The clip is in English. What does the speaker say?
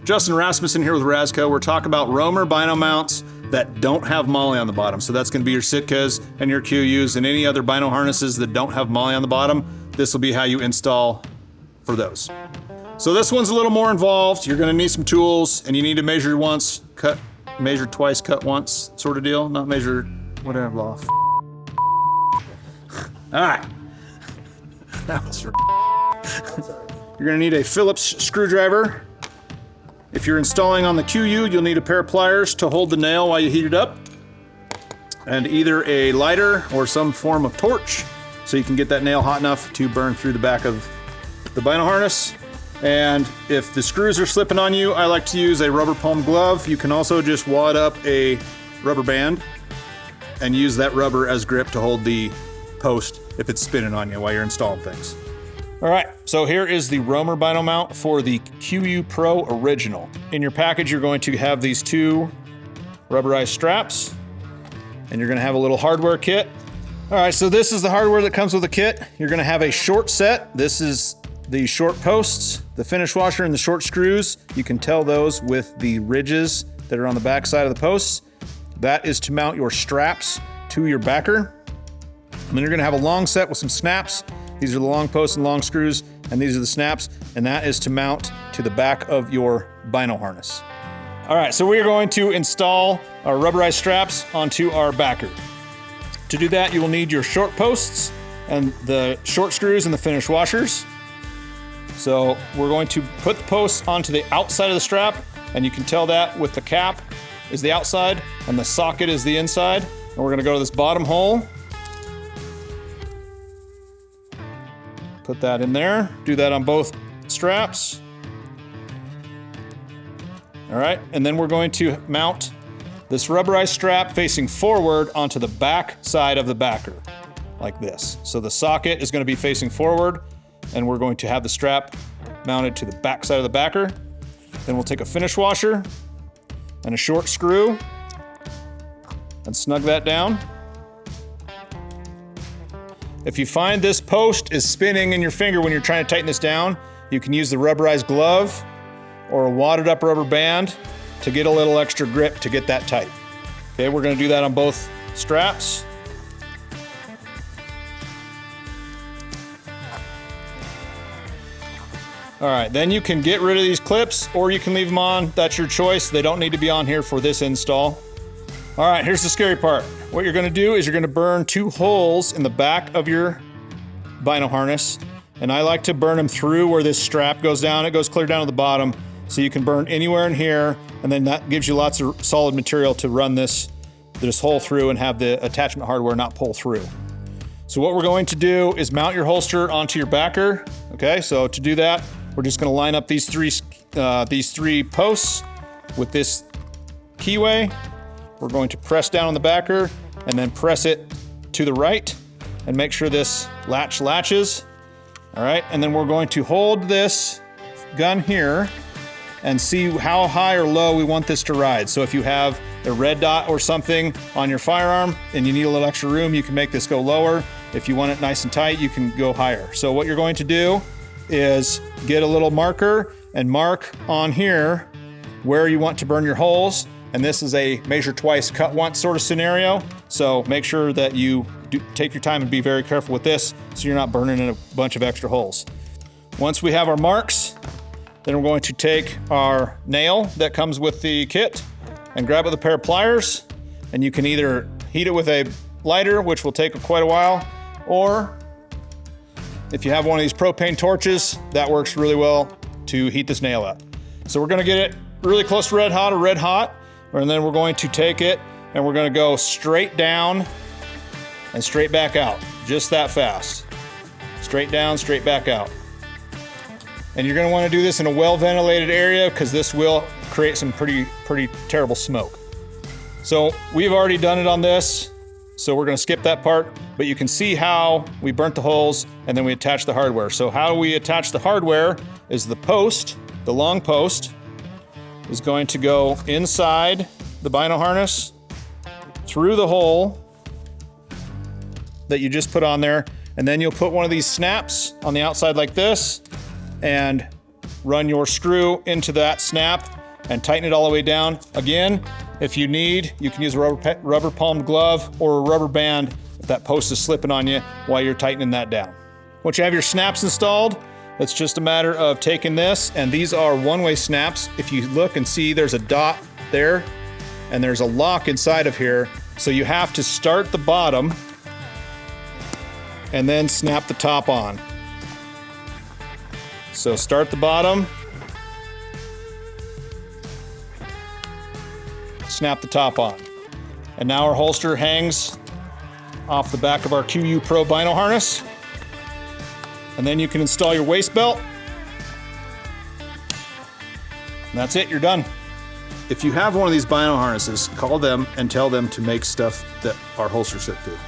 Justin Rasmussen here with Razco. We're talking about ROMR bino mounts that don't have MOLLE on the bottom. So that's gonna be your Sitkas and your Kuius and any other bino harnesses that don't have MOLLE on the bottom. This will be how you install for those. So this one's a little more involved. You're gonna need some tools and you need to measure once, measure twice, cut once sort of deal. Not measure, whatever, off. All right. That was You're gonna need a Phillips screwdriver. If you're installing on the Kuiu, you'll need a pair of pliers to hold the nail while you heat it up, and either a lighter or some form of torch so you can get that nail hot enough to burn through the back of the bino harness. And if the screws are slipping on you, I like to use a rubber palm glove. You can also just wad up a rubber band and use that rubber as grip to hold the post if it's spinning on you while you're installing things. All right, so here is the ROMR bino mount for the Kuiu Pro Original. In your package, you're going to have these two rubberized straps, and you're gonna have a little hardware kit. All right, so this is the hardware that comes with the kit. You're gonna have a short set. This is the short posts, the finish washer, and the short screws. You can tell those with the ridges that are on the back side of the posts. That is to mount your straps to your backer. And then you're gonna have a long set with some snaps. These are the long posts and long screws, and these are the snaps, and that is to mount to the back of your bino harness. All right, so we are going to install our rubberized straps onto our backer. To do that, you will need your short posts and the short screws and the finish washers. So we're going to put the posts onto the outside of the strap, and you can tell that with the cap is the outside and the socket is the inside. And we're gonna go to this bottom hole. Put that in there. Do that on both straps. All right, and then we're going to mount this rubberized strap facing forward onto the back side of the backer, like this. So the socket is gonna be facing forward, and we're going to have the strap mounted to the back side of the backer. Then we'll take a finish washer and a short screw and snug that down. If you find this post is spinning in your finger when you're trying to tighten this down, you can use the rubberized glove or a wadded up rubber band to get a little extra grip to get that tight. Okay, we're gonna do that on both straps. All right, then you can get rid of these clips or you can leave them on. That's your choice. They don't need to be on here for this install. All right, here's the scary part. What you're gonna do is you're gonna burn 2 holes in the back of your bino harness. And I like to burn them through where this strap goes down. It goes clear down to the bottom. So you can burn anywhere in here, and then that gives you lots of solid material to run this hole through and have the attachment hardware not pull through. So what we're going to do is mount your holster onto your backer. Okay, so to do that, we're just gonna line up these three posts with this keyway. We're going to press down on the backer and then press it to the right and make sure this latch latches. All right, and then we're going to hold this gun here and see how high or low we want this to ride. So if you have a red dot or something on your firearm and you need a little extra room, you can make this go lower. If you want it nice and tight, you can go higher. So what you're going to do is get a little marker and mark on here where you want to burn your holes. And this is a measure twice, cut once sort of scenario. So make sure that you take your time and be very careful with this so you're not burning in a bunch of extra holes. Once we have our marks, then we're going to take our nail that comes with the kit and grab it with a pair of pliers. And you can either heat it with a lighter, which will take quite a while, or if you have one of these propane torches, that works really well to heat this nail up. So we're gonna get it really close to red hot or red hot, and then we're going to take it and we're gonna go straight down and straight back out, just that fast. Straight down, straight back out. And you're gonna wanna do this in a well-ventilated area because this will create some pretty terrible smoke. So we've already done it on this, so we're gonna skip that part, but you can see how we burnt the holes and then we attach the hardware. So how we attach the hardware is the post, the long post, is going to go inside the bino harness, through the hole that you just put on there, and then you'll put one of these snaps on the outside like this and run your screw into that snap and tighten it all the way down. Again, if you need, you can use a rubber palm glove or a rubber band if that post is slipping on you while you're tightening that down. Once you have your snaps installed, it's just a matter of taking this, and these are one-way snaps. If you look and see, there's a dot there, and there's a lock inside of here. So you have to start the bottom and then snap the top on. So start the bottom, snap the top on. And now our holster hangs off the back of our Kuiu Pro Bino harness. And then you can install your waist belt. And that's it, you're done. If you have one of these Bino harnesses, call them and tell them to make stuff that our holsters fit to.